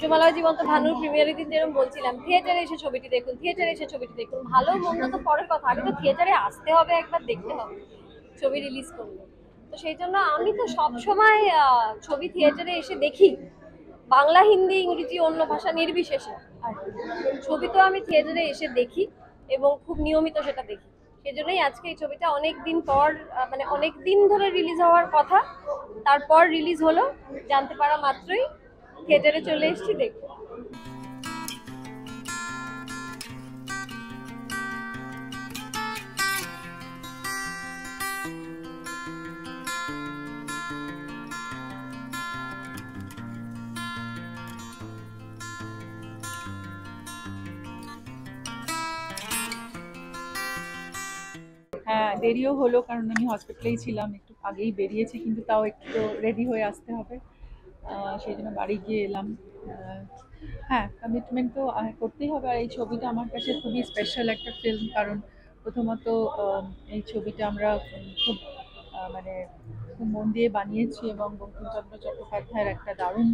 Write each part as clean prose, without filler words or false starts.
জুমালয় জীবন্ত ভানুর প্রিমিয়ারের দিন যেরকম বলছিলাম, থিয়েটারে এসে ছবিটি দেখুন, থিয়েটারে এসে ছবিটি দেখুন। ভালো মন্দ তো পরের কথা, আগে তো থিয়েটারে আসতে হবে, একবার দেখতে হবে ছবি রিলিজ করলে। তো সেই জন্য আমি তো সবসময় ছবি থিয়েটারে এসে দেখি, বাংলা হিন্দি ইংরেজি অন্য ভাষা নির্বিশেষে। আর ছবি তো আমি থিয়েটারে এসে দেখি এবং খুব নিয়মিত সেটা দেখি। সেজন্যই আজকে এই ছবিটা অনেক দিন পর, মানে অনেক দিন ধরে রিলিজ হওয়ার কথা, তারপর রিলিজ হলো। জানতে পারা মাত্রই থিয়েটারে চলে এসেছি দেখবো। হ্যাঁ, দেরিও হলো কারণ আমি হসপিটালেই ছিলাম, একটু আগেই বেরিয়েছি, কিন্তু তাও একটু রেডি হয়ে আসতে হবে, সেই জন্য বাড়ি গিয়ে এলাম। হ্যাঁ, কমিটমেন্ট তো করতেই হবে। আর এই ছবিটা আমার কাছে খুবই স্পেশাল একটা ফিল্ম, কারণ প্রথমত এই ছবিটা আমরা খুব মানে খুব মন দিয়ে বানিয়েছি, এবং বঙ্কিমচন্দ্র চট্টোপাধ্যায়ের একটা দারুণ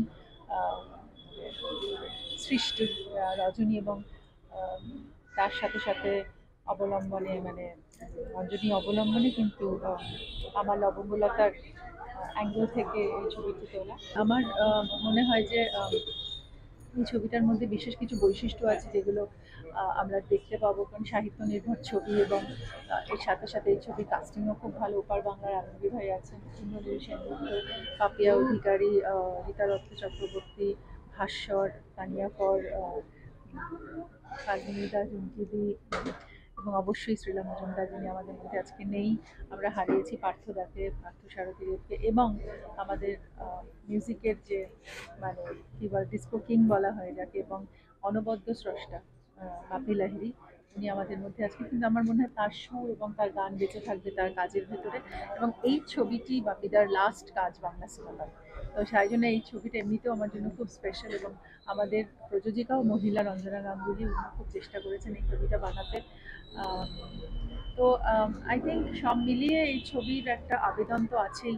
আহ, সৃষ্টি রজনী, এবং আহ, তার সাথে সাথে অবলম্বনে মানে রঞ্জনী অবলম্বনে কিন্তু আমার লবঙ্গলতার অ্যাঙ্গেল থেকে এই ছবিটি তোলা। আমার মনে হয় যে এই ছবিটার মধ্যে বিশেষ কিছু বৈশিষ্ট্য আছে যেগুলো আমরা দেখতে পাবো, কারণ সাহিত্য নির্ভর ছবি, এবং এর সাথে সাথে এই ছবি কাস্টিংও খুব ভালো। ওপার বাংলার আনন্দী ভাই আছেন, ইন্দ্রনীল সেনগুপ্ত, পাপিয়া অধিকারী, রীতা দত্ত চক্রবর্তী, ভাস্বর, তানিয়া কর, ফাল্গুনী দাস, জুমকিদি, এবং অবশ্যই শ্রীলা মজুমদার, যিনি আমাদের মধ্যে আজকে নেই। আমরা হারিয়েছি পার্থদাকে, পার্থ সারথীদেবকে, এবং আমাদের মিউজিকের যে মানে কী বলে ডিস্কো কিং বলা হয় যাকে, এবং অনবদ্য স্রষ্টা বাপি লাহিড়ী, উনি আমাদের মধ্যে আজকে, কিন্তু আমার মনে হয় তার সুর এবং তার গান বেঁচে থাকবে তার কাজের ভেতরে। এবং এই ছবিটি বাপিদার লাস্ট কাজ বাংলা সিনেমায়, তো সেই জন্য এই ছবিটা এমনিতেও আমার জন্য খুব স্পেশাল। এবং আমাদের প্রযোজিকাও মহিলা রঞ্জনা গাঙ্গুলি, উনি খুব চেষ্টা করেছেন এই ছবিটা বানাতে। তো আই থিঙ্ক সব মিলিয়ে এই ছবির একটা আবেদন তো আছেই।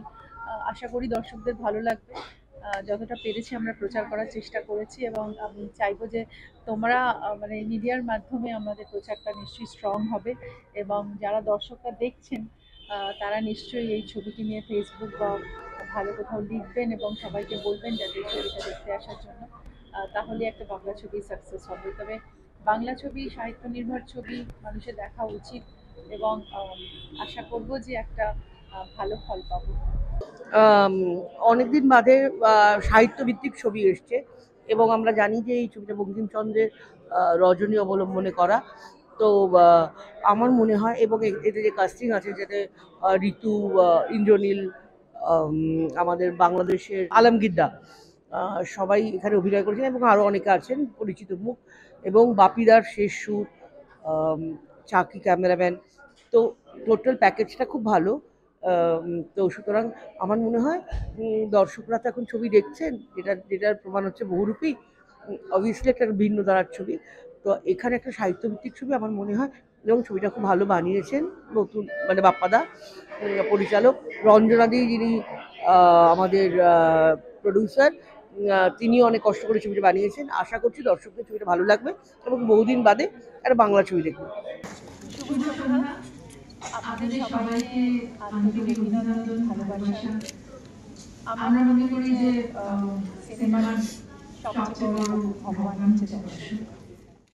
আশা করি দর্শকদের ভালো লাগবে। যতটা পেরেছি আমরা প্রচার করার চেষ্টা করেছি, এবং আমি চাইবো যে তোমরা মানে মিডিয়ার মাধ্যমে আমাদের প্রচারটা নিশ্চয়ই স্ট্রং হবে, এবং যারা দর্শকরা দেখছেন তারা নিশ্চয়ই এই ছবিটি নিয়ে ফেসবুক বা ভালো কোথাও লিখবেন এবং সবাইকে বলবেন যাতে এই ছবিটা দেখতে আসার জন্য। তাহলে একটা বাংলা ছবি সাকসেস হবে। তবে বাংলা ছবি সাহিত্য নির্ভর ছবি মানুষের দেখা উচিত, এবং আশা করব যে একটা ভালো ফল পাবো। অনেকদিন বাদে সাহিত্যভিত্তিক ছবি এসছে, এবং আমরা জানি যে এই ছবিটা বঙ্কিমচন্দ্রের রজনী অবলম্বনে করা। তো আমার মনে হয়, এবং এতে যে কাস্টিং আছে, যাতে ঋতু, ইন্দ্রনীল, আমাদের বাংলাদেশের আলমগীরদা, সবাই এখানে অভিনয় করেছেন, এবং আরও অনেকে আছেন পরিচিত মুখ, এবং বাপিদার শেষ সুর, চাকি ক্যামেরাম্যান। তো টোটাল প্যাকেজটা খুব ভালো। তো সুতরাং আমার মনে হয় দর্শকরা তো এখন ছবি দেখছেন, যেটার প্রমাণ হচ্ছে বহুরূপী, অবভিয়াসলি একটা ভিন্ন ধারার ছবি। তো এখানে একটা সাহিত্যভিত্তিক ছবি আমার মনে হয়, এবং ছবিটা খুব ভালো বানিয়েছেন নতুন মানে বাপ্পাদা পরিচালক, রঞ্জনাদি যিনি আমাদের প্রডিউসার, তিনিও অনেক কষ্ট করে ছবিটা বানিয়েছেন। আশা করছি দর্শকদের ছবিটা ভালো লাগবে, এবং বহুদিন বাদে একটা বাংলা ছবি দেখবে। শুভ সন্ধ্যা, আপনাদের সবাইকে আন্তরিক অভিনন্দন, ভালোবাসা। আমরা মনে করি যে সিনেমার সবচেয়ে বড় ভগবান হচ্ছে দর্শক।